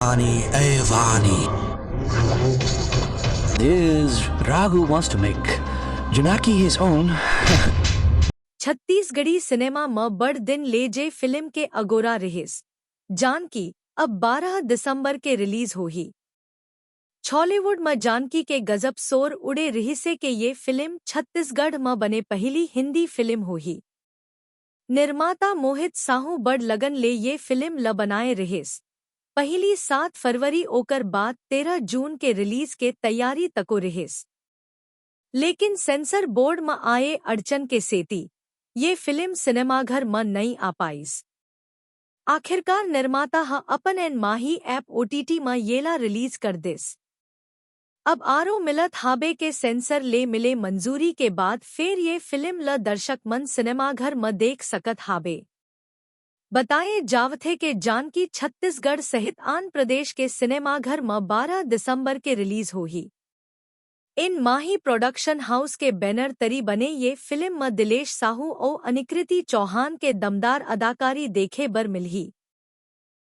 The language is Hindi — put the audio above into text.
Vani, Vani. This Raghu wants to make Janaki his own. Chhattisgarhi cinema म बड़ दिन ले जे फिल्म के अगोरा रहिस जानकी अब 12 दिसंबर के रिलीज होही। छॉलीवुड म जानकी के गजब शोर उड़े रहिसे के ये फिल्म छत्तीसगढ़ म बने पहली हिंदी फिल्म होही। निर्माता मोहित साहू बड़ लगन ले ये फिल्म ल बनाए रहिस। पहली 7 फरवरी ओकर बाद 13 जून के रिलीज के तैयारी तको रहिस। लेकिन सेंसर बोर्ड में आए अड़चन के सेती ये फिल्म सिनेमाघर में नहीं आ पाईस। आखिरकार निर्माता अपन एन माही ऐप ओटीटी में येला रिलीज कर दिस। अब आरो मिलत हाबे के सेंसर ले मिले मंजूरी के बाद फिर ये फिल्म ल दर्शक मन सिनेमाघर में देख सकत हाबे। बताए जावथे के जानकी छत्तीसगढ़ सहित आंध्र प्रदेश के सिनेमाघर में 12 दिसंबर के रिलीज होही। इन माही प्रोडक्शन हाउस के बैनर तरी बने ये फिल्म में दिलेश साहू और अनिकृति चौहान के दमदार अदाकारी देखे बर मिलही।